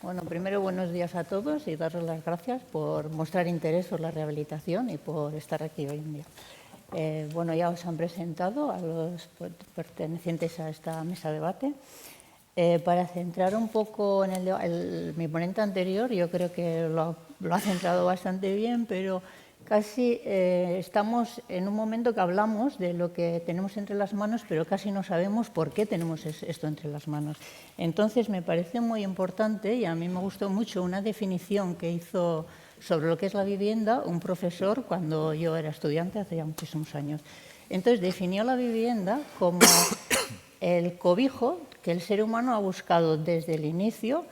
Bueno, primero buenos días a todos y daros las gracias por mostrar interés por la rehabilitación y por estar aquí hoy en día. Bueno, ya os han presentado a los pertenecientes a esta mesa de debate. Para centrar un poco en mi ponente anterior, yo creo que lo ha centrado bastante bien, pero casi estamos en un momento que hablamos de lo que tenemos entre las manos, pero casi no sabemos por qué tenemos esto entre las manos. Entonces, me parece muy importante, y a mí me gustó mucho una definición que hizo sobre lo que es la vivienda un profesor cuando yo era estudiante, hace ya muchísimos años. Entonces, definió la vivienda como el cobijo que el ser humano ha buscado desde el inicio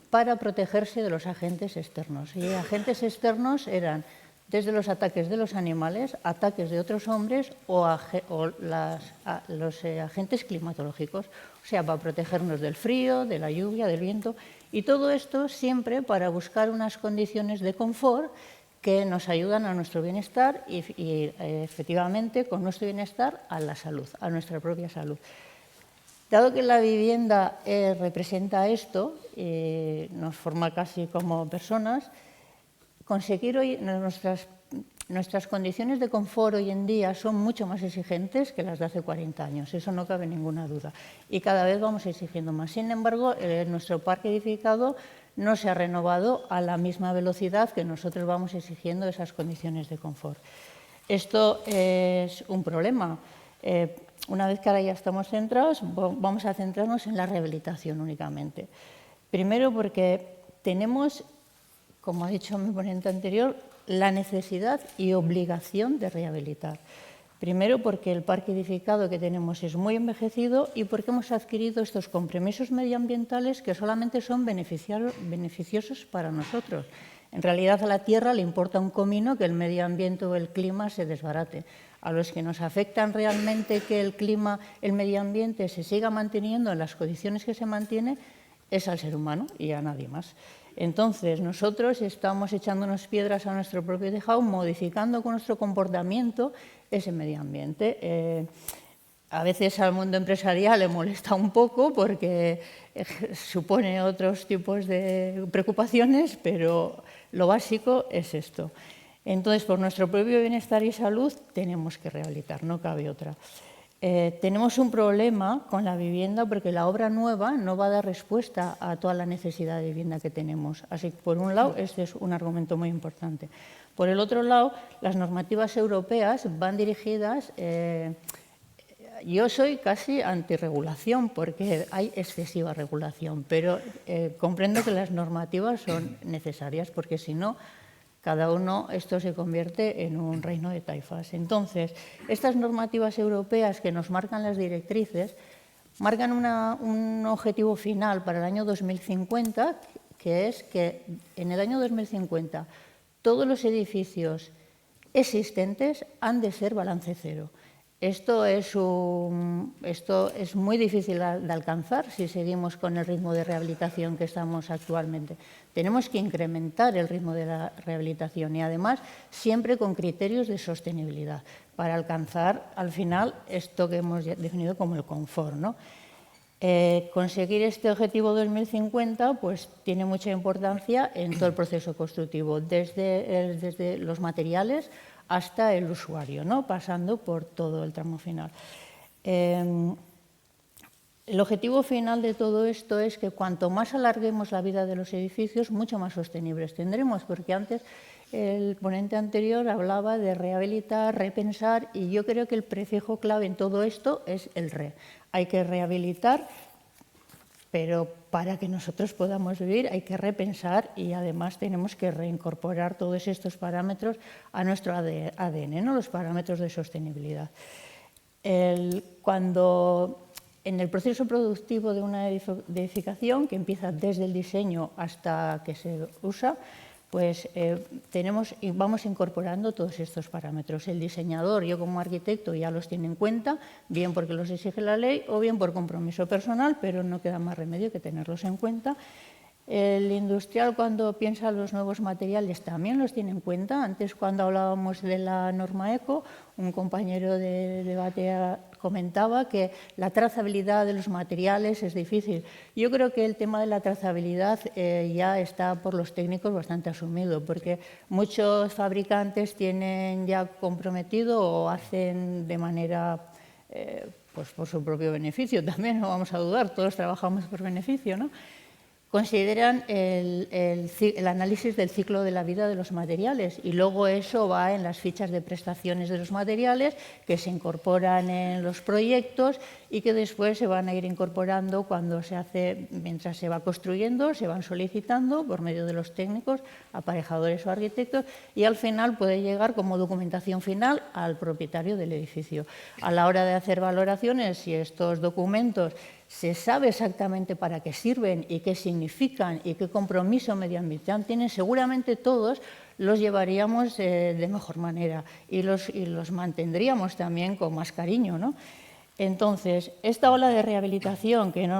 para protegerse de los agentes externos. Y agentes externos eran desde los ataques de los animales, ataques de otros hombres o los agentes climatológicos, o sea, para protegernos del frío, de la lluvia, del viento, y todo esto siempre para buscar unas condiciones de confort que nos ayudan a nuestro bienestar y efectivamente, con nuestro bienestar, a la salud, a nuestra propia salud. Dado que la vivienda representa esto, nos forma casi como personas, conseguir hoy nuestras condiciones de confort hoy en día son mucho más exigentes que las de hace 40 años, eso no cabe ninguna duda, y cada vez vamos exigiendo más. Sin embargo, nuestro parque edificado no se ha renovado a la misma velocidad que nosotros vamos exigiendo esas condiciones de confort. Esto es un problema. Una vez que ahora ya estamos centrados, vamos a centrarnos en la rehabilitación únicamente. Primero porque tenemos, como ha dicho mi ponente anterior, la necesidad y obligación de rehabilitar. Primero porque el parque edificado que tenemos es muy envejecido y porque hemos adquirido estos compromisos medioambientales que solamente son beneficiosos para nosotros. En realidad a la Tierra le importa un comino que el medio ambiente o el clima se desbarate. A los que nos afectan realmente que el medio ambiente se siga manteniendo en las condiciones que se mantiene es al ser humano y a nadie más. Entonces, nosotros estamos echándonos piedras a nuestro propio tejado, modificando con nuestro comportamiento ese medio ambiente. A veces al mundo empresarial le molesta un poco porque supone otros tipos de preocupaciones, pero lo básico es esto. Entonces, por nuestro propio bienestar y salud tenemos que rehabilitar, no cabe otra. Tenemos un problema con la vivienda porque la obra nueva no va a dar respuesta a toda la necesidad de vivienda que tenemos. Así que, por un lado, este es un argumento muy importante. Por el otro lado, las normativas europeas van dirigidas... yo soy casi antirregulación porque hay excesiva regulación, pero comprendo que las normativas son necesarias porque si no, cada uno, esto se convierte en un reino de taifas. Entonces, estas normativas europeas que nos marcan las directrices, marcan un objetivo final para el año 2050, que es que en el año 2050 todos los edificios existentes han de ser balance cero. Esto es muy difícil de alcanzar si seguimos con el ritmo de rehabilitación que estamos actualmente. Tenemos que incrementar el ritmo de la rehabilitación y, además, siempre con criterios de sostenibilidad para alcanzar, al final, esto que hemos definido como el confort, ¿no? Conseguir este objetivo 2050 pues, tiene mucha importancia en todo el proceso constructivo, desde los materiales hasta el usuario, ¿no? Pasando por todo el tramo final. El objetivo final de todo esto es que cuanto más alarguemos la vida de los edificios, mucho más sostenibles tendremos, porque antes el ponente anterior hablaba de rehabilitar, repensar, y yo creo que el prefijo clave en todo esto es el re. Hay que rehabilitar, pero para que nosotros podamos vivir hay que repensar y además tenemos que reincorporar todos estos parámetros a nuestro ADN, ¿no? Los parámetros de sostenibilidad. Cuando en el proceso productivo de una edificación, que empieza desde el diseño hasta que se usa, pues vamos incorporando todos estos parámetros. El diseñador, yo como arquitecto, ya los tiene en cuenta, bien porque los exige la ley o bien por compromiso personal, pero no queda más remedio que tenerlos en cuenta. El industrial, cuando piensa los nuevos materiales, también los tiene en cuenta. Antes, cuando hablábamos de la norma ECO, un compañero de debate comentaba que la trazabilidad de los materiales es difícil. Yo creo que el tema de la trazabilidad ya está por los técnicos bastante asumido, porque muchos fabricantes tienen ya comprometido o hacen de manera, pues por su propio beneficio también, no vamos a dudar, todos trabajamos por beneficio, ¿no? Consideran el análisis del ciclo de la vida de los materiales y luego eso va en las fichas de prestaciones de los materiales que se incorporan en los proyectos y que después se van a ir incorporando cuando se hace, mientras se va construyendo, se van solicitando por medio de los técnicos, aparejadores o arquitectos y al final puede llegar como documentación final al propietario del edificio. A la hora de hacer valoraciones, si estos documentos se sabe exactamente para qué sirven y qué significan y qué compromiso medioambiental tienen, seguramente todos los llevaríamos de mejor manera y los mantendríamos también con más cariño, ¿no? Entonces, esta ola de rehabilitación que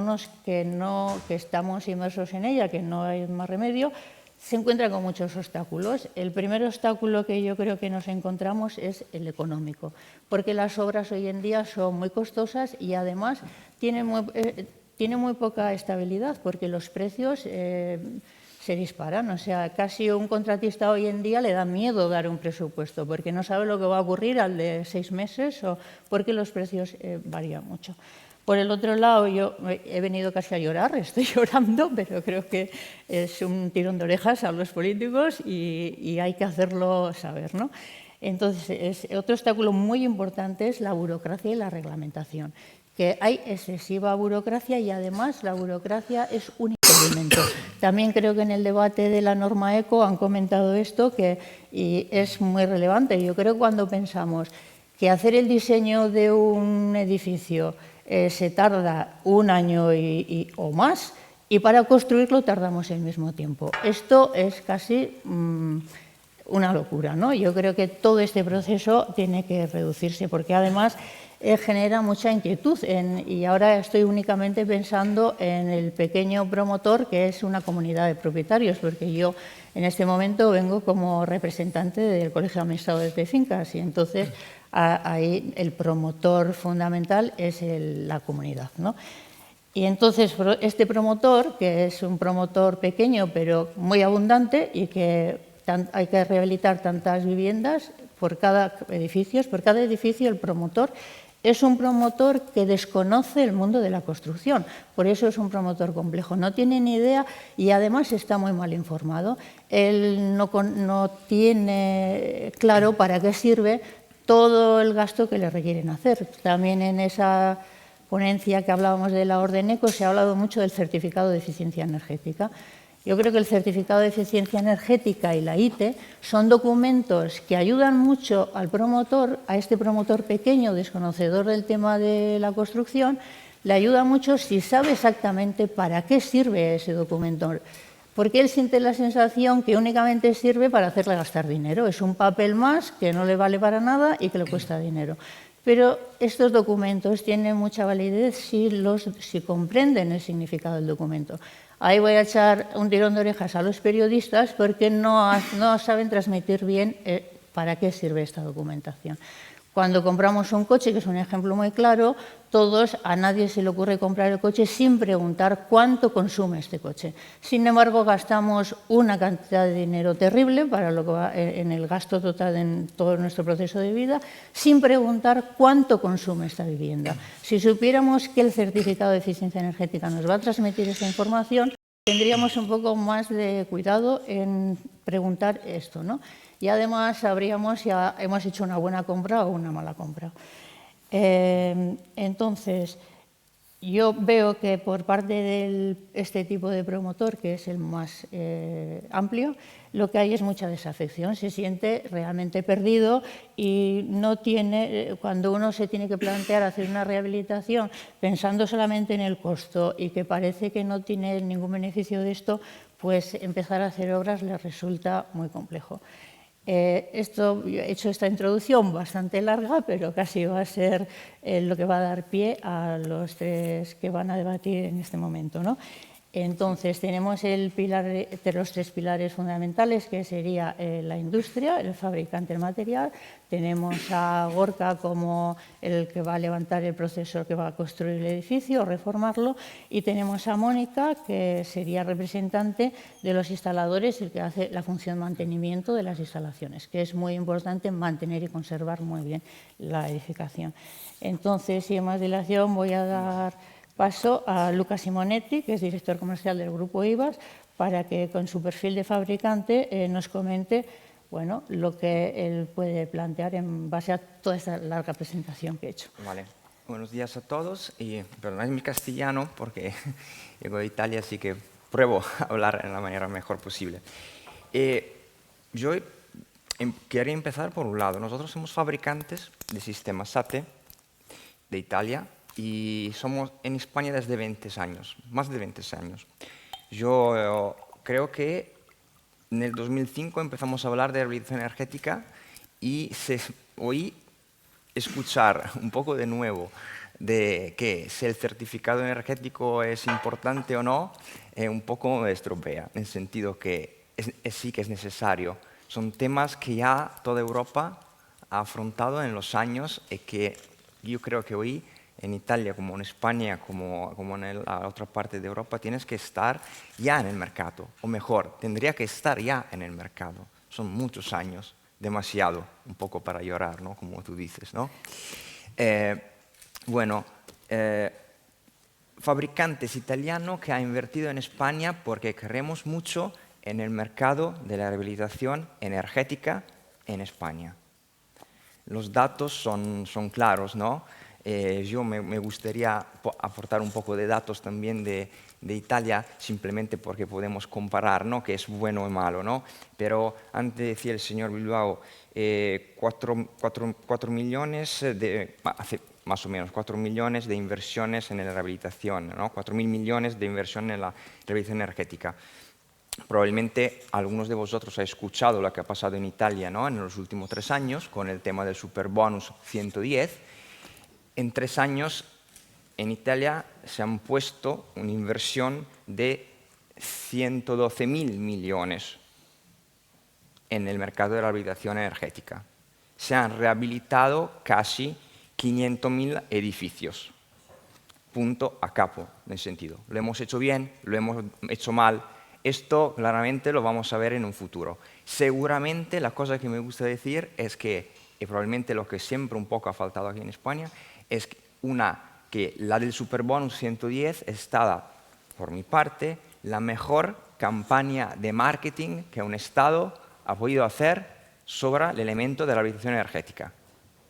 estamos inmersos en ella, que no hay más remedio, se encuentra con muchos obstáculos. El primer obstáculo que yo creo que nos encontramos es el económico, porque las obras hoy en día son muy costosas y además tienen muy poca estabilidad, porque los precios se disparan. O sea, casi un contratista hoy en día le da miedo dar un presupuesto, porque no sabe lo que va a ocurrir al de 6 meses o porque los precios varían mucho. Por el otro lado, yo he venido casi a llorar, estoy llorando, pero creo que es un tirón de orejas a los políticos y hay que hacerlo saber, ¿no? Entonces, otro obstáculo muy importante es la burocracia y la reglamentación, que hay excesiva burocracia y además la burocracia es un impedimento. También creo que en el debate de la norma ECO han comentado esto y es muy relevante. Yo creo que cuando pensamos que hacer el diseño de un edificio se tarda un año o más, y para construirlo tardamos el mismo tiempo. Esto es casi una locura, ¿no? Yo creo que todo este proceso tiene que reducirse, porque además genera mucha inquietud y ahora estoy únicamente pensando en el pequeño promotor, que es una comunidad de propietarios, porque yo en este momento vengo como representante del Colegio de Administradores de Fincas y entonces ahí el promotor fundamental es la comunidad, ¿no? Y entonces este promotor, que es un promotor pequeño pero muy abundante y que hay que rehabilitar tantas viviendas por cada edificio el promotor es un promotor que desconoce el mundo de la construcción, por eso es un promotor complejo, no tiene ni idea y además está muy mal informado. Él no tiene claro para qué sirve todo el gasto que le requieren hacer. También en esa ponencia que hablábamos de la orden ECO se ha hablado mucho del certificado de eficiencia energética. Yo creo que el certificado de eficiencia energética y la ITE son documentos que ayudan mucho al promotor, a este promotor pequeño, desconocedor del tema de la construcción, le ayuda mucho si sabe exactamente para qué sirve ese documento, porque él siente la sensación que únicamente sirve para hacerle gastar dinero. Es un papel más que no le vale para nada y que le cuesta dinero. Pero estos documentos tienen mucha validez si comprenden el significado del documento. Ahí voy a echar un tirón de orejas a los periodistas porque no saben transmitir bien para qué sirve esta documentación. Cuando compramos un coche, que es un ejemplo muy claro, a nadie se le ocurre comprar el coche sin preguntar cuánto consume este coche. Sin embargo, gastamos una cantidad de dinero terrible para lo que va en el gasto total en todo nuestro proceso de vida, sin preguntar cuánto consume esta vivienda. Si supiéramos que el certificado de eficiencia energética nos va a transmitir esta información, tendríamos un poco más de cuidado en preguntar esto, ¿no? Y además sabríamos si hemos hecho una buena compra o una mala compra. Entonces, yo veo que por parte de este tipo de promotor, que es el más amplio, lo que hay es mucha desafección, se siente realmente perdido y no tiene, cuando uno se tiene que plantear hacer una rehabilitación pensando solamente en el costo y que parece que no tiene ningún beneficio de esto, pues empezar a hacer obras le resulta muy complejo. He hecho esta introducción bastante larga, pero casi va a ser lo que va a dar pie a los tres que van a debatir en este momento, ¿no? Entonces, tenemos el pilar de los 3 pilares fundamentales, que sería la industria, el fabricante del material. Tenemos a Gorka como el que va a levantar el proceso que va a construir el edificio o reformarlo. Y tenemos a Mónica, que sería representante de los instaladores, el que hace la función de mantenimiento de las instalaciones, que es muy importante mantener y conservar muy bien la edificación. Entonces, sin más dilación, voy a dar paso a Luca Simonetti, que es director comercial del Grupo IVAS, para que con su perfil de fabricante nos comente lo que él puede plantear en base a toda esta larga presentación que he hecho. Vale. Buenos días a todos y perdonad mi castellano porque llego de Italia, así que pruebo a hablar de la manera mejor posible. Yo quería empezar por un lado. Nosotros somos fabricantes de sistemas SATE de Italia y somos en España desde 20 años, más de 20 años. Yo creo que en el 2005 empezamos a hablar de rehabilitación energética y oí escuchar un poco de nuevo de que si el certificado energético es importante o no, un poco me estropea, en el sentido que sí que es necesario. Son temas que ya toda Europa ha afrontado en los años y que yo creo que hoy en Italia, como en España, como en la otra parte de Europa, tienes que estar ya en el mercado. O mejor, tendría que estar ya en el mercado. Son muchos años, demasiado, un poco para llorar, ¿no? Como tú dices, ¿no? Fabricantes italianos que ha invertido en España porque creemos mucho en el mercado de la rehabilitación energética en España. Los datos son claros, ¿no? Yo me gustaría aportar un poco de datos también de Italia, simplemente porque podemos comparar, ¿no? Que es bueno o malo, ¿no? Pero antes decía el señor Bilbao, 4 millones más o menos 4 millones de inversiones en la rehabilitación, ¿no? 4.000 millones de inversión en la rehabilitación energética. Probablemente algunos de vosotros habéis escuchado lo que ha pasado en Italia, ¿no? En los últimos 3 años con el tema del Superbonus 110. En 3 años en Italia se han puesto una inversión de 112.000 millones en el mercado de la rehabilitación energética. Se han rehabilitado casi 500.000 edificios. Punto a capo, en el sentido. Lo hemos hecho bien, lo hemos hecho mal. Esto claramente lo vamos a ver en un futuro. Seguramente la cosa que me gusta decir es que, y probablemente lo que siempre un poco ha faltado aquí en España, es que la del Superbonus 110 estaba, por mi parte, la mejor campaña de marketing que un Estado ha podido hacer sobre el elemento de la rehabilitación energética.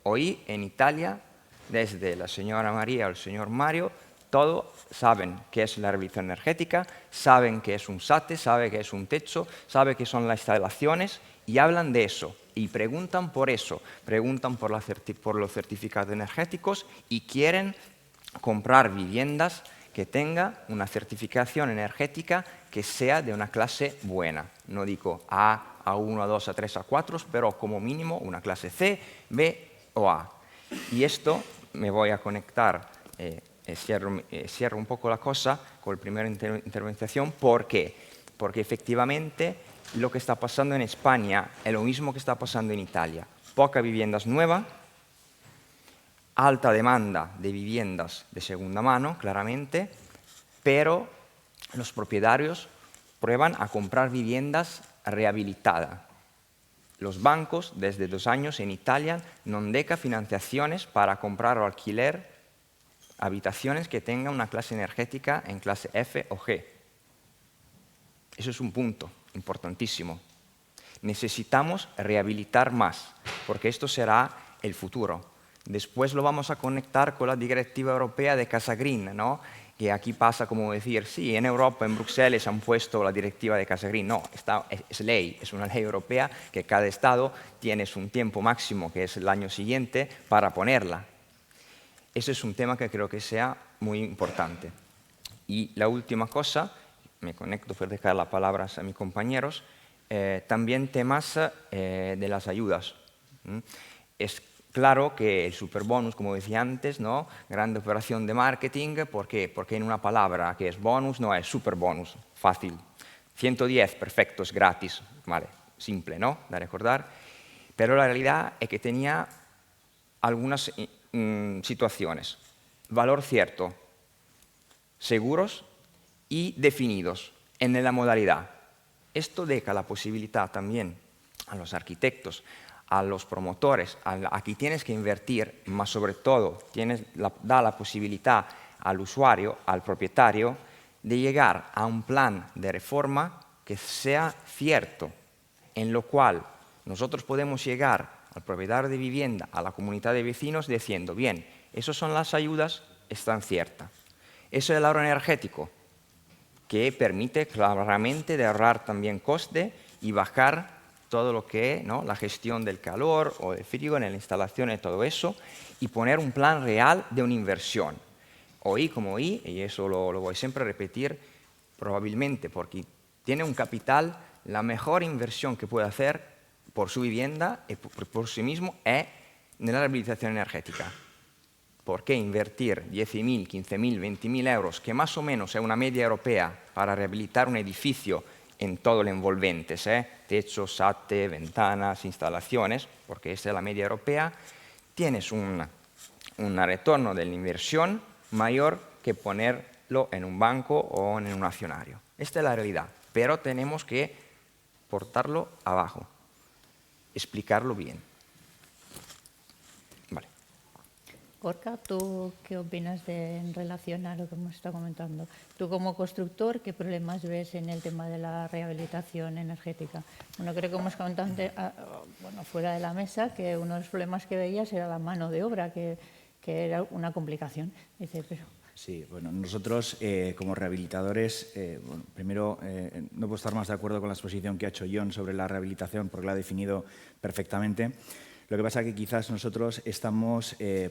Hoy en Italia, desde la señora María o el señor Mario, todos saben qué es la rehabilitación energética, saben qué es un SATE, saben qué es un techo, saben qué son las instalaciones y hablan de eso. Y preguntan por eso, preguntan por los certificados energéticos y quieren comprar viviendas que tengan una certificación energética que sea de una clase buena. No digo A, A1, A2, A3, A4, pero como mínimo una clase C, B o A. Y esto me voy a conectar, cierro un poco la cosa con la primera intervención. ¿Por qué? Porque efectivamente lo que está pasando en España es lo mismo que está pasando en Italia. Pocas viviendas nuevas, alta demanda de viviendas de segunda mano, claramente, pero los propietarios prueban a comprar viviendas rehabilitadas. Los bancos, desde 2 años en Italia, non deca financiaciones para comprar o alquiler habitaciones que tengan una clase energética en clase F o G. Eso es un punto importantísimo. Necesitamos rehabilitar más, porque esto será el futuro. Después lo vamos a conectar con la Directiva Europea de Casa Green, ¿no? Que aquí pasa como decir, sí, en Europa, en Bruselas han puesto la Directiva de Casa Green. No, es ley, es una ley europea que cada Estado tiene un tiempo máximo, que es el año siguiente, para ponerla. Ese es un tema que creo que sea muy importante. Y la última cosa, me conecto para dejar las palabras a mis compañeros, también temas de las ayudas. Claro que el superbonus, como decía antes, ¿no? Grande operación de marketing, ¿por qué? Porque en una palabra que es bonus no es superbonus, fácil. 110, perfecto, es gratis, vale, simple, ¿no? De recordar. Pero la realidad es que tenía algunas situaciones. Valor cierto, seguros y definidos en la modalidad. Esto deja la posibilidad también a los arquitectos, a los promotores, a quien tienes que invertir, mas sobre todo da la posibilidad al usuario, al propietario, de llegar a un plan de reforma que sea cierto, en lo cual nosotros podemos llegar al propietario de vivienda, a la comunidad de vecinos, diciendo, bien, esas son las ayudas, están ciertas. Eso es el ahorro energético, que permite claramente de ahorrar también coste y bajar todo lo que es, ¿no? La gestión del calor o del frío en la instalación y todo eso, y poner un plan real de una inversión. Hoy como hoy, y eso lo voy siempre a repetir, probablemente porque tiene un capital, la mejor inversión que puede hacer por su vivienda y por sí mismo es en la rehabilitación energética. ¿Por qué invertir 10.000, 15.000, 20.000 euros, que más o menos es una media europea para rehabilitar un edificio en todo el envolvente, techo, SATE, ventanas, instalaciones, porque esa es la media europea? Tienes un retorno de la inversión mayor que ponerlo en un banco o en un accionario. Esta es la realidad, pero tenemos que portarlo abajo, explicarlo bien. Vale. Gorka, ¿tú qué opinas en relación a lo que hemos estado comentando? Tú como constructor, ¿qué problemas ves en el tema de la rehabilitación energética? Bueno, creo que hemos comentado antes, fuera de la mesa, que uno de los problemas que veías era la mano de obra, que era una complicación. Dice, pero... Sí, bueno, nosotros como rehabilitadores, primero no puedo estar más de acuerdo con la exposición que ha hecho John sobre la rehabilitación, porque la ha definido perfectamente. Lo que pasa es que quizás nosotros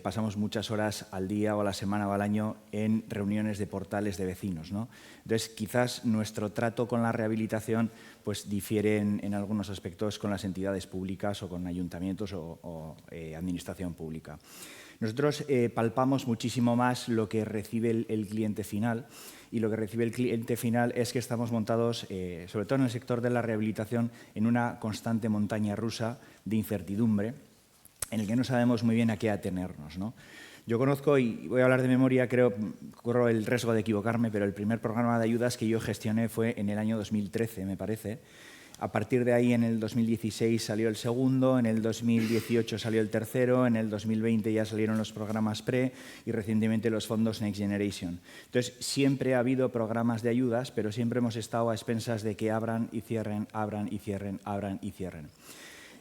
pasamos muchas horas al día o a la semana o al año en reuniones de portales de vecinos, ¿no? Entonces, quizás nuestro trato con la rehabilitación pues, difiere en algunos aspectos con las entidades públicas o con ayuntamientos o administración pública. Nosotros palpamos muchísimo más lo que recibe el cliente final, y lo que recibe el cliente final es que estamos montados, sobre todo en el sector de la rehabilitación, en una constante montaña rusa de incertidumbre en el que no sabemos muy bien a qué atenernos, ¿no? Yo conozco, y voy a hablar de memoria, corro el riesgo de equivocarme, pero el primer programa de ayudas que yo gestioné fue en el año 2013, me parece. A partir de ahí, en el 2016 salió el segundo, en el 2018 salió el tercero, en el 2020 ya salieron los programas PRE y recientemente los fondos Next Generation. Entonces, siempre ha habido programas de ayudas, pero siempre hemos estado a expensas de que abran y cierren, abran y cierren, abran y cierren.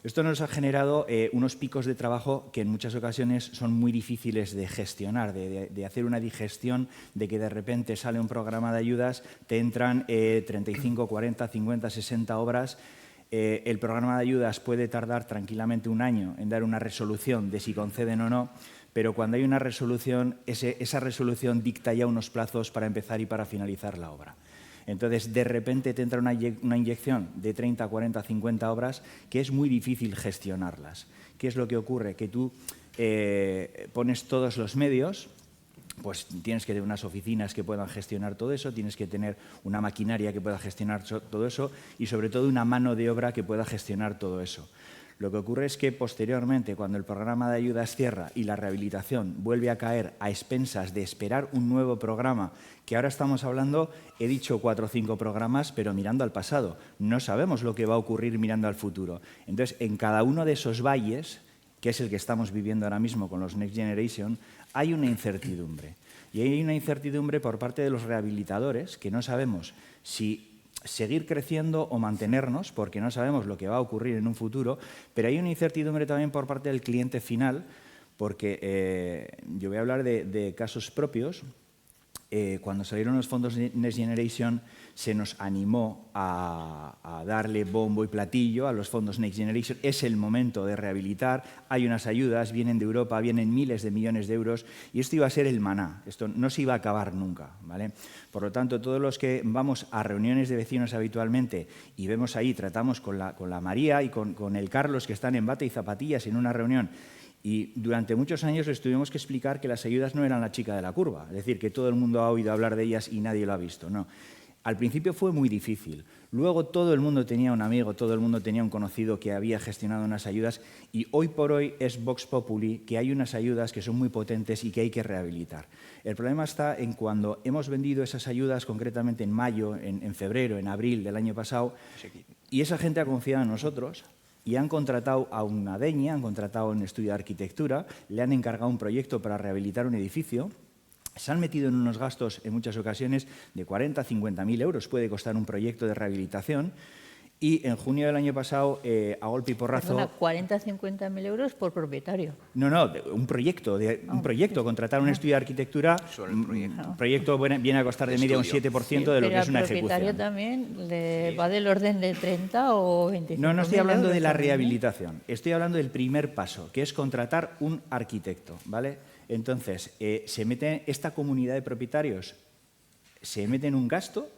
Esto nos ha generado unos picos de trabajo que en muchas ocasiones son muy difíciles de gestionar, de hacer una digestión de que de repente sale un programa de ayudas, te entran 35, 40, 50, 60 obras. El programa de ayudas puede tardar tranquilamente un año en dar una resolución de si conceden o no, pero cuando hay una resolución, esa resolución dicta ya unos plazos para empezar y para finalizar la obra. Entonces, de repente te entra una inyección de 30, 40, 50 obras que es muy difícil gestionarlas. ¿Qué es lo que ocurre? Que tú pones todos los medios, pues tienes que tener unas oficinas que puedan gestionar todo eso, tienes que tener una maquinaria que pueda gestionar todo eso y, sobre todo, una mano de obra que pueda gestionar todo eso. Lo que ocurre es que posteriormente, cuando el programa de ayudas cierra y la rehabilitación vuelve a caer a expensas de esperar un nuevo programa, que ahora estamos hablando, he dicho 4 o 5 programas, pero mirando al pasado. No sabemos lo que va a ocurrir mirando al futuro. Entonces, en cada uno de esos valles, que es el que estamos viviendo ahora mismo con los Next Generation, hay una incertidumbre. Y hay una incertidumbre por parte de los rehabilitadores, que no sabemos si seguir creciendo o mantenernos, porque no sabemos lo que va a ocurrir en un futuro, pero hay una incertidumbre también por parte del cliente final, porque yo voy a hablar de casos propios. Cuando salieron los fondos Next Generation, se nos animó a darle bombo y platillo a los fondos Next Generation. Es el momento de rehabilitar, hay unas ayudas, vienen de Europa, vienen miles de millones de euros, y esto iba a ser el maná, esto no se iba a acabar nunca, ¿vale? Por lo tanto, todos los que vamos a reuniones de vecinos habitualmente y vemos ahí, tratamos con la María y con el Carlos, que están en bata y zapatillas en una reunión, Y durante muchos años les tuvimos que explicar que las ayudas no eran la chica de la curva, es decir, que todo el mundo ha oído hablar de ellas y nadie lo ha visto. No. Al principio fue muy difícil. Luego todo el mundo tenía un amigo, todo el mundo tenía un conocido que había gestionado unas ayudas y hoy por hoy es Vox Populi que hay unas ayudas que son muy potentes y que hay que rehabilitar. El problema está en cuando hemos vendido esas ayudas, concretamente en mayo, en febrero, en abril del año pasado, y esa gente ha confiado en nosotros y han contratado a una deña, han contratado un estudio de arquitectura, le han encargado un proyecto para rehabilitar un edificio. Se han metido en unos gastos, en muchas ocasiones, de 40 a 50.000 euros. Puede costar un proyecto de rehabilitación. Y en junio del año pasado, a golpe y porrazo... Perdona, 40 a 50.000 euros por propietario. No, un proyecto, contratar un estudio de arquitectura, un proyecto viene a costar de media un 7% de lo que es una ejecución. Pero al propietario también le va del orden de 30 o 25. No estoy hablando de la rehabilitación, estoy hablando del primer paso, que es contratar un arquitecto, ¿vale? Entonces, esta comunidad de propietarios se mete en un gasto,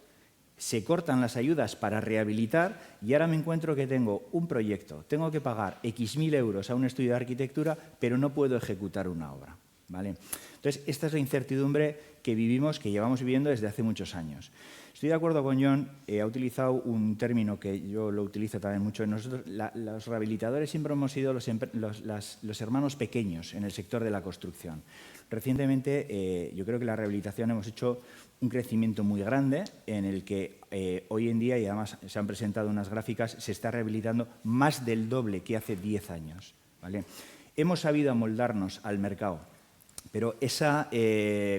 se cortan las ayudas para rehabilitar y ahora me encuentro que tengo un proyecto, tengo que pagar X mil euros a un estudio de arquitectura, pero no puedo ejecutar una obra, ¿vale? Entonces, esta es la incertidumbre que llevamos viviendo desde hace muchos años. Estoy de acuerdo con Jon, ha utilizado un término que yo lo utilizo también mucho. Nosotros, los rehabilitadores siempre hemos sido los hermanos pequeños en el sector de la construcción. Recientemente, yo creo que la rehabilitación hemos hecho un crecimiento muy grande en el que hoy en día, y además se han presentado unas gráficas, se está rehabilitando más del doble que hace 10 años, ¿vale? Hemos sabido amoldarnos al mercado, pero esa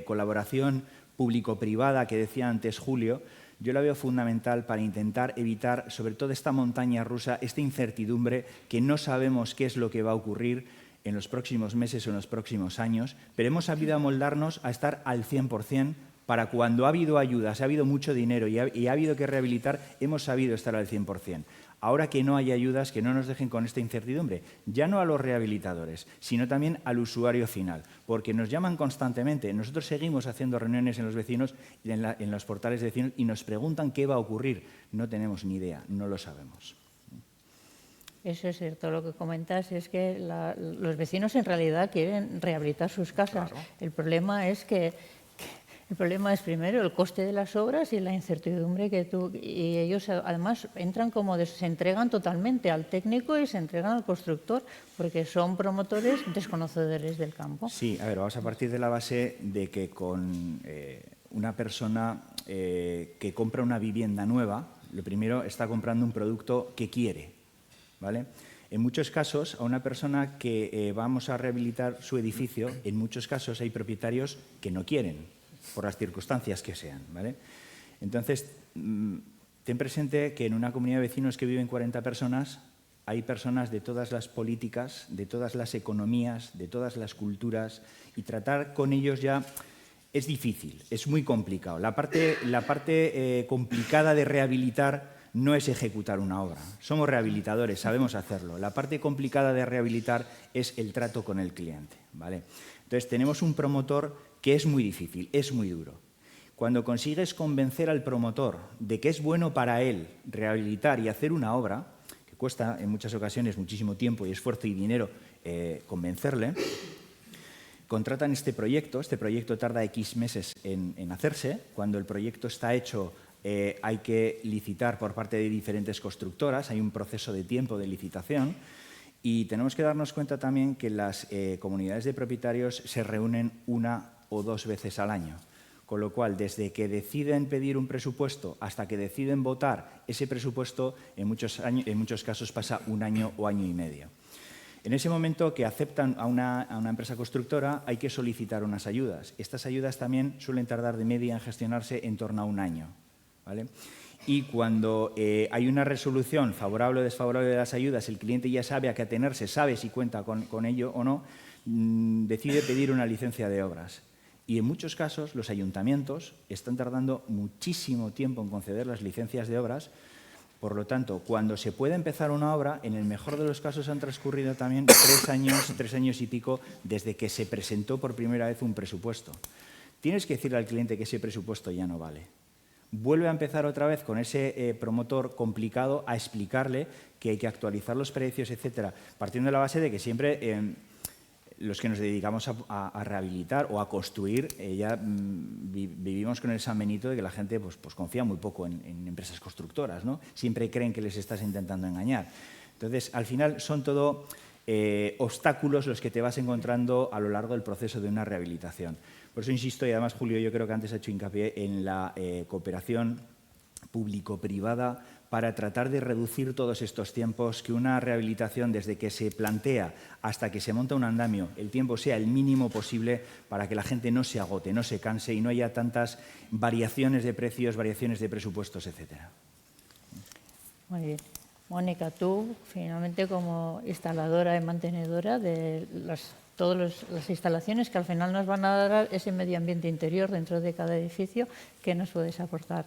colaboración público-privada que decía antes Julio, yo la veo fundamental para intentar evitar, sobre todo esta montaña rusa, esta incertidumbre que no sabemos qué es lo que va a ocurrir en los próximos meses o en los próximos años, pero hemos sabido amoldarnos a estar al 100% para cuando ha habido ayudas, ha habido mucho dinero y ha habido que rehabilitar, hemos sabido estar al 100%. Ahora que no hay ayudas, que no nos dejen con esta incertidumbre, ya no a los rehabilitadores, sino también al usuario final, porque nos llaman constantemente. Nosotros seguimos haciendo reuniones en los vecinos, en los portales de vecinos, y nos preguntan qué va a ocurrir. No tenemos ni idea, no lo sabemos. Eso es cierto, lo que comentas es que los vecinos en realidad quieren rehabilitar sus casas. Claro. El problema es primero el coste de las obras y la incertidumbre y ellos además entran se entregan totalmente al técnico y se entregan al constructor porque son promotores desconocedores del campo. Sí, a ver, vamos a partir de la base de que con una persona que compra una vivienda nueva, lo primero está comprando un producto que quiere, ¿vale? En muchos casos, a una persona que vamos a rehabilitar su edificio, en muchos casos hay propietarios que no quieren, por las circunstancias que sean, ¿vale? Entonces, ten presente que en una comunidad de vecinos que viven 40 personas, hay personas de todas las políticas, de todas las economías, de todas las culturas, y tratar con ellos ya es difícil, es muy complicado. La parte complicada de rehabilitar no es ejecutar una obra. Somos rehabilitadores, sabemos hacerlo. La parte complicada de rehabilitar es el trato con el cliente, ¿vale? Entonces, tenemos un promotor que es muy difícil, es muy duro. Cuando consigues convencer al promotor de que es bueno para él rehabilitar y hacer una obra, que cuesta en muchas ocasiones muchísimo tiempo y esfuerzo y dinero convencerle, contratan este proyecto tarda X meses en hacerse. Cuando el proyecto está hecho, hay que licitar por parte de diferentes constructoras, hay un proceso de tiempo de licitación. Y tenemos que darnos cuenta también que las comunidades de propietarios se reúnen una o dos veces al año. Con lo cual, desde que deciden pedir un presupuesto hasta que deciden votar ese presupuesto, en muchos casos pasa un año o año y medio. En ese momento que aceptan a una empresa constructora, hay que solicitar unas ayudas. Estas ayudas también suelen tardar de media en gestionarse en torno a un año, ¿vale? Y cuando hay una resolución favorable o desfavorable de las ayudas, el cliente ya sabe a qué atenerse, sabe si cuenta con ello o no, decide pedir una licencia de obras. Y en muchos casos los ayuntamientos están tardando muchísimo tiempo en conceder las licencias de obras. Por lo tanto, cuando se puede empezar una obra, en el mejor de los casos han transcurrido también 3 años y pico desde que se presentó por primera vez un presupuesto. Tienes que decirle al cliente que ese presupuesto ya no vale. Vuelve a empezar otra vez con ese promotor complicado a explicarle que hay que actualizar los precios, etcétera, partiendo de la base de que siempre los que nos dedicamos a rehabilitar o a construir, ya vivimos con el San Benito de que la gente pues confía muy poco en empresas constructoras, ¿no? Siempre creen que les estás intentando engañar. Entonces, al final son todo obstáculos los que te vas encontrando a lo largo del proceso de una rehabilitación. Por eso insisto, y además Julio yo creo que antes ha hecho hincapié en la cooperación público-privada para tratar de reducir todos estos tiempos, que una rehabilitación desde que se plantea hasta que se monta un andamio, el tiempo sea el mínimo posible para que la gente no se agote, no se canse y no haya tantas variaciones de precios, variaciones de presupuestos, etcétera. Muy bien. Mónica, tú finalmente como instaladora y mantenedora de todas las instalaciones que al final nos van a dar ese medio ambiente interior dentro de cada edificio, ¿qué nos puedes aportar?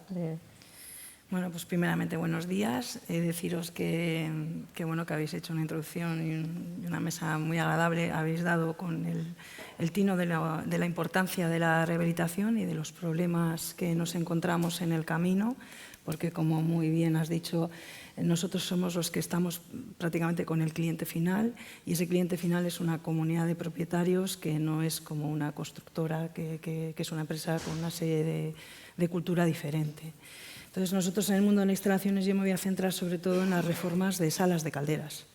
Bueno, pues primeramente buenos días. Deciros que bueno que habéis hecho una introducción y una mesa muy agradable. Habéis dado con el tino de la importancia de la rehabilitación y de los problemas que nos encontramos en el camino, porque como muy bien has dicho, nosotros somos los que estamos prácticamente con el cliente final y ese cliente final es una comunidad de propietarios que no es como una constructora, que es una empresa con una serie de cultura diferente. Entonces, nosotros en el mundo de las instalaciones yo me voy a centrar sobre todo en las reformas de salas de calderas.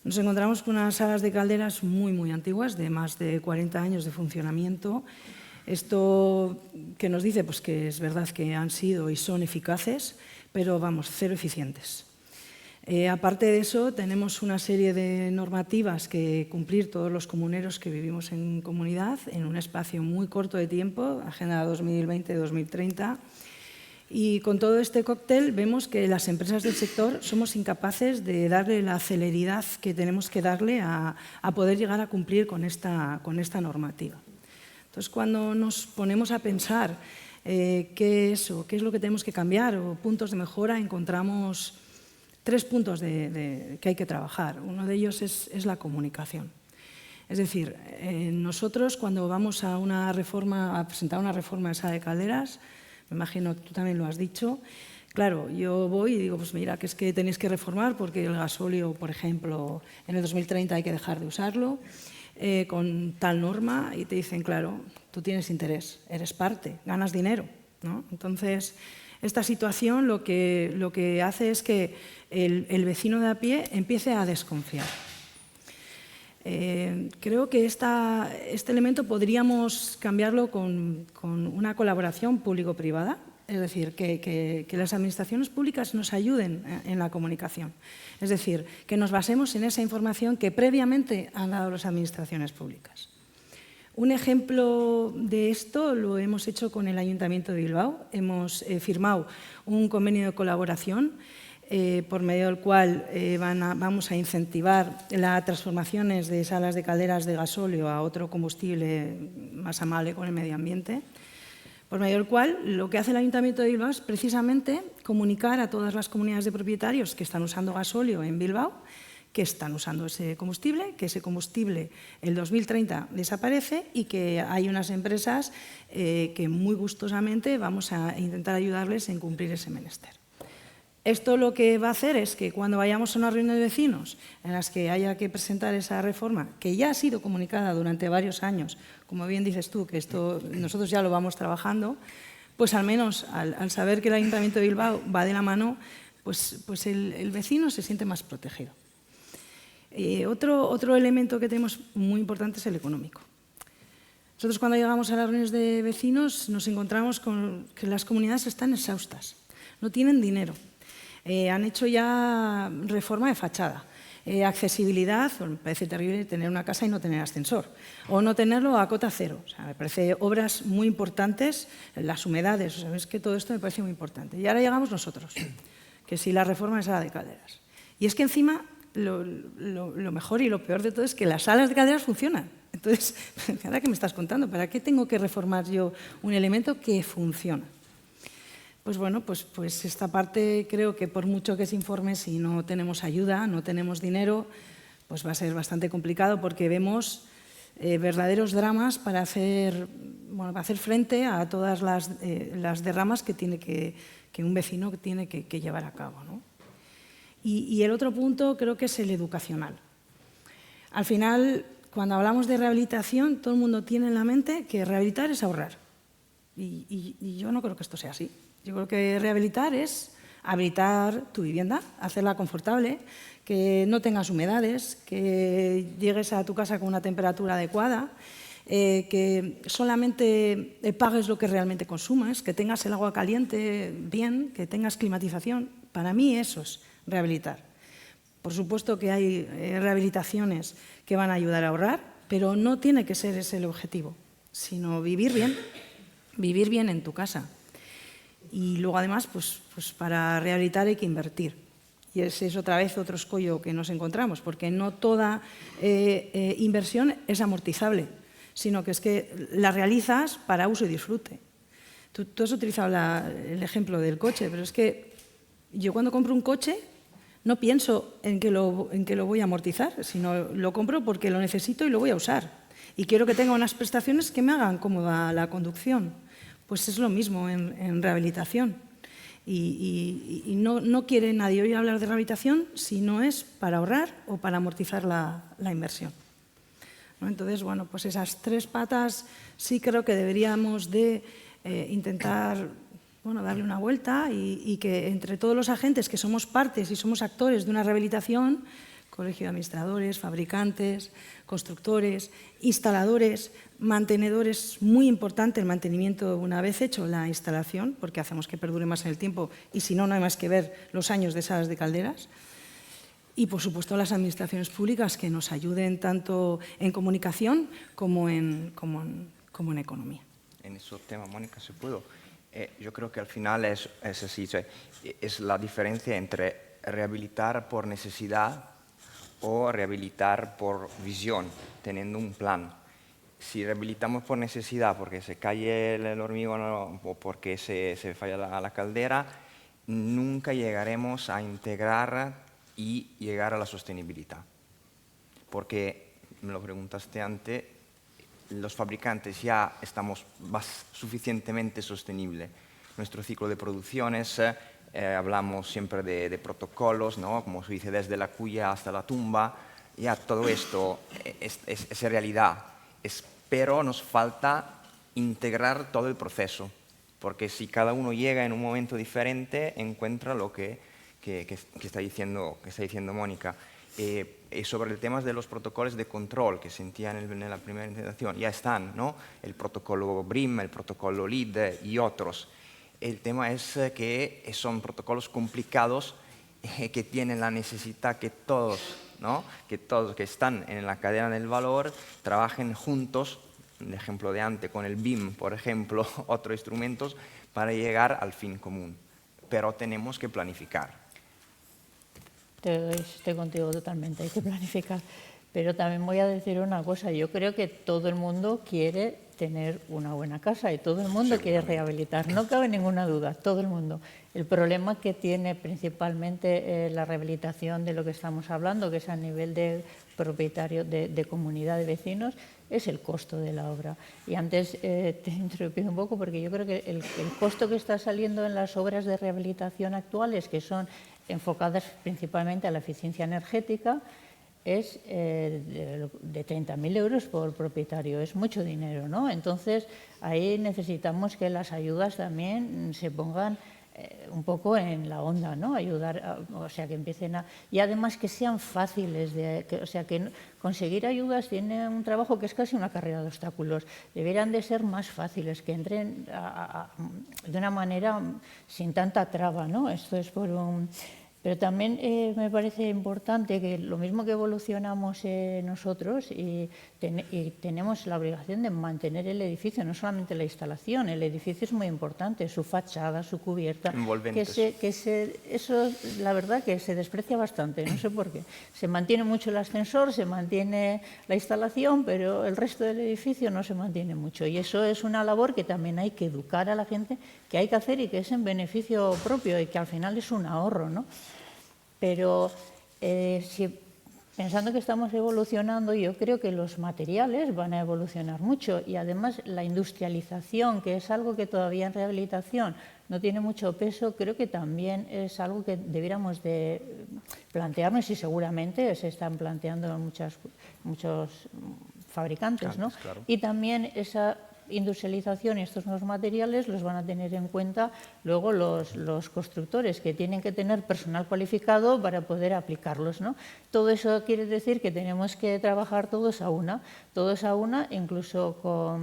Nos encontramos con unas salas de calderas muy, muy antiguas, de más de 40 años de funcionamiento. Esto que nos dice pues que es verdad que han sido y son eficaces, pero vamos, cero eficientes. Aparte de eso, tenemos una serie de normativas que cumplir todos los comuneros que vivimos en comunidad en un espacio muy corto de tiempo, Agenda 2020-2030. Y con todo este cóctel vemos que las empresas del sector somos incapaces de darle la celeridad que tenemos que darle a poder llegar a cumplir con esta normativa. Entonces, cuando nos ponemos a pensar qué es lo que tenemos que cambiar o puntos de mejora, encontramos 3 puntos que hay que trabajar. Uno de ellos es la comunicación. Es decir, nosotros cuando vamos a presentar una reforma de sala de calderas, me imagino que tú también lo has dicho, claro, yo voy y digo, pues mira, que es que tenéis que reformar porque el gasóleo, por ejemplo, en el 2030 hay que dejar de usarlo con tal norma y te dicen, claro, tú tienes interés, eres parte, ganas dinero, ¿no? Entonces, esta situación lo que hace es que el vecino de a pie empiece a desconfiar. Creo que este elemento podríamos cambiarlo con una colaboración público-privada, es decir, que las administraciones públicas nos ayuden en la comunicación. Es decir, que nos basemos en esa información que previamente han dado las administraciones públicas. Un ejemplo de esto lo hemos hecho con el Ayuntamiento de Bilbao. Hemos firmado un convenio de colaboración por medio del cual vamos a incentivar las transformaciones de salas de calderas de gasóleo a otro combustible más amable con el medio ambiente, por medio del cual lo que hace el Ayuntamiento de Bilbao es precisamente comunicar a todas las comunidades de propietarios que están usando gasóleo en Bilbao que están usando ese combustible, que ese combustible el 2030 desaparece y que hay unas empresas que muy gustosamente vamos a intentar ayudarles en cumplir ese menester. Esto lo que va a hacer es que cuando vayamos a una reunión de vecinos en las que haya que presentar esa reforma, que ya ha sido comunicada durante varios años, como bien dices tú, que esto nosotros ya lo vamos trabajando, pues al menos al saber que el Ayuntamiento de Bilbao va de la mano, pues el vecino se siente más protegido. Otro elemento que tenemos muy importante es el económico. Nosotros cuando llegamos a las reuniones de vecinos nos encontramos con que las comunidades están exhaustas, no tienen dinero. Han hecho ya reforma de fachada, accesibilidad, me parece terrible tener una casa y no tener ascensor, o no tenerlo a cota cero. O sea, me parece obras muy importantes, las humedades, o sea, es que todo esto me parece muy importante. Y ahora llegamos nosotros, que si la reforma es sala de calderas. Y es que encima lo mejor y lo peor de todo es que las salas de calderas funcionan. Entonces, ahora que me estás contando, ¿para qué tengo que reformar yo un elemento que funciona? Pues bueno, pues esta parte creo que por mucho que se informe, si no tenemos ayuda, no tenemos dinero, pues va a ser bastante complicado porque vemos verdaderos dramas para hacer frente a todas las derramas que tiene que un vecino tiene que llevar a cabo, ¿no? Y el otro punto creo que es el educacional. Al final, cuando hablamos de rehabilitación, todo el mundo tiene en la mente que rehabilitar es ahorrar. Y yo no creo que esto sea así. Yo creo que rehabilitar es habilitar tu vivienda, hacerla confortable, que no tengas humedades, que llegues a tu casa con una temperatura adecuada, que solamente pagues lo que realmente consumas, que tengas el agua caliente bien, que tengas climatización. Para mí eso es rehabilitar. Por supuesto que hay rehabilitaciones que van a ayudar a ahorrar, pero no tiene que ser ese el objetivo, sino vivir bien en tu casa. Y luego, además, pues para rehabilitar hay que invertir. Y ese es otra vez otro escollo que nos encontramos, porque no toda inversión es amortizable, sino que es que la realizas para uso y disfrute. Tú has utilizado el ejemplo del coche, pero es que yo cuando compro un coche no pienso en que lo voy a amortizar, sino lo compro porque lo necesito y lo voy a usar. Y quiero que tenga unas prestaciones que me hagan cómoda la conducción. Pues es lo mismo en rehabilitación. Y no quiere nadie oír hablar de rehabilitación si no es para ahorrar o para amortizar la inversión, ¿no? Entonces, bueno, pues esas tres patas sí creo que deberíamos de intentar darle una vuelta y que entre todos los agentes que somos partes y somos actores de una rehabilitación, colegio de administradores, fabricantes, constructores, instaladores, mantenedores, muy importante el mantenimiento una vez hecho la instalación, porque hacemos que perdure más en el tiempo y si no, no hay más que ver los años de salas de calderas. Y, por supuesto, las administraciones públicas que nos ayuden tanto en comunicación como en economía. En ese tema, Mónica, si puedo. Yo creo que al final es así, es la diferencia entre rehabilitar por necesidad o rehabilitar por visión, teniendo un plan. Si rehabilitamos por necesidad, porque se cae el hormigón o porque se falla la caldera, nunca llegaremos a integrar y llegar a la sostenibilidad. Porque, me lo preguntaste antes, los fabricantes ya estamos suficientemente sostenibles. Nuestro ciclo de producciones, hablamos siempre de protocolos, ¿no? Como se dice, desde la cuya hasta la tumba, ya todo esto es realidad. Pero nos falta integrar todo el proceso, porque si cada uno llega en un momento diferente, encuentra lo que está diciendo Mónica. Sobre el tema de los protocolos de control que sentían en la primera intervención, ya están, ¿no? El protocolo BRIM, el protocolo LEED y otros. El tema es que son protocolos complicados que tienen la necesidad que todos, ¿no? Que están en la cadena del valor trabajen juntos, el ejemplo de antes con el BIM, por ejemplo, otros instrumentos, para llegar al fin común. Pero tenemos que planificar. Estoy contigo totalmente, hay que planificar. Pero también voy a decir una cosa, yo creo que todo el mundo quiere tener una buena casa y todo el mundo quiere rehabilitar, no cabe ninguna duda, todo el mundo. El problema que tiene principalmente la rehabilitación de lo que estamos hablando, que es a nivel de propietario de comunidad de vecinos, es el costo de la obra. Y antes te he interrumpido un poco porque yo creo que el costo que está saliendo en las obras de rehabilitación actuales, que son enfocadas principalmente a la eficiencia energética, es de 30.000 euros por propietario, es mucho dinero, ¿no? Entonces, ahí necesitamos que las ayudas también se pongan un poco en la onda, ¿no? Ayudar, o sea, que empiecen a... Y además que sean fáciles, o sea, que conseguir ayudas tiene un trabajo que es casi una carrera de obstáculos. Deberían de ser más fáciles, que entren de una manera sin tanta traba, ¿no? Esto es por un... Pero también me parece importante que lo mismo que evolucionamos nosotros y tenemos la obligación de mantener el edificio, no solamente la instalación, el edificio es muy importante, su fachada, su cubierta. Envolventes. Eso, la verdad, que se desprecia bastante, no sé por qué. Se mantiene mucho el ascensor, se mantiene la instalación, pero el resto del edificio no se mantiene mucho. Y eso es una labor que también hay que educar a la gente, que hay que hacer y que es en beneficio propio y que al final es un ahorro, ¿no? Pero si Pensando que estamos evolucionando, yo creo que los materiales van a evolucionar mucho y además la industrialización, que es algo que todavía en rehabilitación no tiene mucho peso, creo que también es algo que debiéramos de plantearnos y seguramente se están planteando muchos fabricantes, ¿no? Claro. Y también esa industrialización y estos nuevos materiales los van a tener en cuenta luego los constructores, que tienen que tener personal cualificado para poder aplicarlos, ¿no? Todo eso quiere decir que tenemos que trabajar todos a una, incluso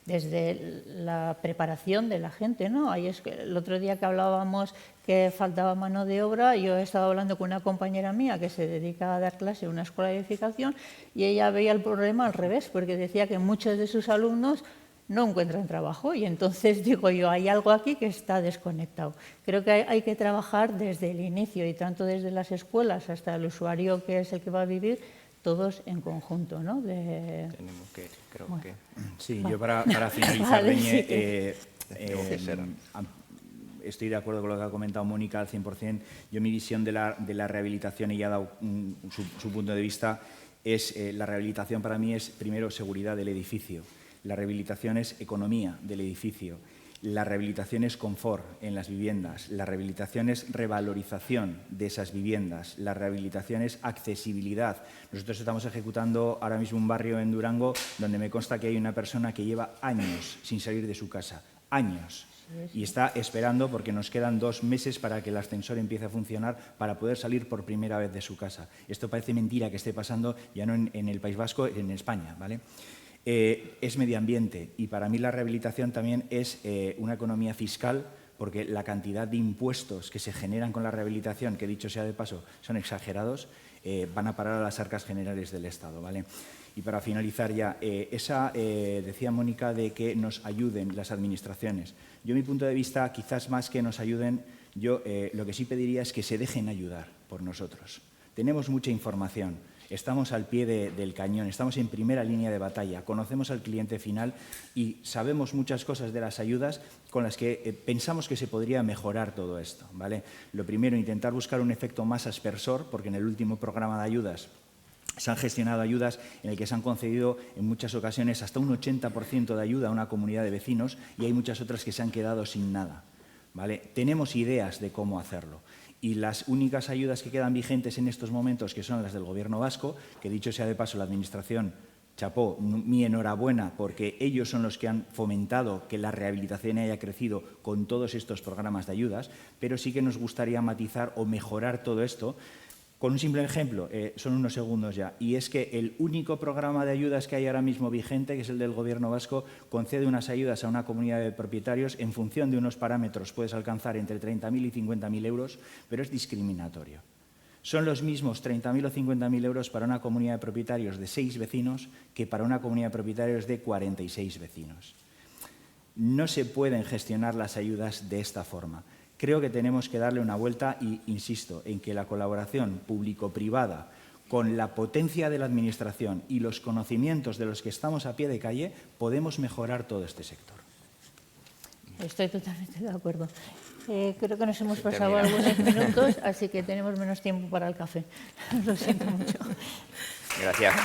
desde la preparación de la gente, ¿no? Ahí es que el otro día que hablábamos que faltaba mano de obra, yo he estado hablando con una compañera mía que se dedica a dar clase en una escuela de edificación y ella veía el problema al revés, porque decía que muchos de sus alumnos no encuentran trabajo y entonces digo yo, hay algo aquí que está desconectado. Creo que hay que trabajar desde el inicio y tanto desde las escuelas hasta el usuario que es el que va a vivir, todos en conjunto, ¿no? Tenemos que, creo que... Sí, yo para finalizar, Vale, Beñe, sí. estoy de acuerdo con lo que ha comentado Mónica al 100%. Yo mi visión de la rehabilitación, ella ha dado su punto de vista, es la rehabilitación para mí es primero seguridad del edificio, la rehabilitación es economía del edificio, la rehabilitación es confort en las viviendas, la rehabilitación es revalorización de esas viviendas, la rehabilitación es accesibilidad. Nosotros estamos ejecutando ahora mismo un barrio en Durango donde me consta que hay una persona que lleva años sin salir de su casa, años. Y está esperando porque nos quedan 2 meses para que el ascensor empiece a funcionar para poder salir por primera vez de su casa. Esto parece mentira que esté pasando ya no en el País Vasco, en España, ¿vale? Es medio ambiente y para mí la rehabilitación también es una economía fiscal porque la cantidad de impuestos que se generan con la rehabilitación, que dicho sea de paso, son exagerados, van a parar a las arcas generales del Estado, ¿vale? Y para finalizar ya, decía Mónica de que nos ayuden las administraciones. Yo, mi punto de vista, quizás más que nos ayuden, yo lo que sí pediría es que se dejen ayudar por nosotros. Tenemos mucha información. Estamos al pie del cañón, estamos en primera línea de batalla, conocemos al cliente final y sabemos muchas cosas de las ayudas con las que pensamos que se podría mejorar todo esto, ¿vale? Lo primero, intentar buscar un efecto más aspersor, porque en el último programa de ayudas se han gestionado ayudas en el que se han concedido en muchas ocasiones hasta un 80% de ayuda a una comunidad de vecinos y hay muchas otras que se han quedado sin nada, ¿vale? Tenemos ideas de cómo hacerlo. Y las únicas ayudas que quedan vigentes en estos momentos, que son las del Gobierno vasco, que dicho sea de paso, la Administración, chapó, mi enhorabuena, porque ellos son los que han fomentado que la rehabilitación haya crecido con todos estos programas de ayudas, pero sí que nos gustaría matizar o mejorar todo esto. Con un simple ejemplo, son unos segundos ya, y es que el único programa de ayudas que hay ahora mismo vigente, que es el del Gobierno vasco, concede unas ayudas a una comunidad de propietarios en función de unos parámetros, puedes alcanzar entre 30.000 y 50.000 euros, pero es discriminatorio. Son los mismos 30.000 o 50.000 euros para una comunidad de propietarios de 6 vecinos que para una comunidad de propietarios de 46 vecinos. No se pueden gestionar las ayudas de esta forma. Creo que tenemos que darle una vuelta y insisto en que la colaboración público-privada con la potencia de la Administración y los conocimientos de los que estamos a pie de calle podemos mejorar todo este sector. Estoy totalmente de acuerdo. Creo que nos hemos pasado algunos minutos, así que tenemos menos tiempo para el café. Lo siento mucho. Gracias.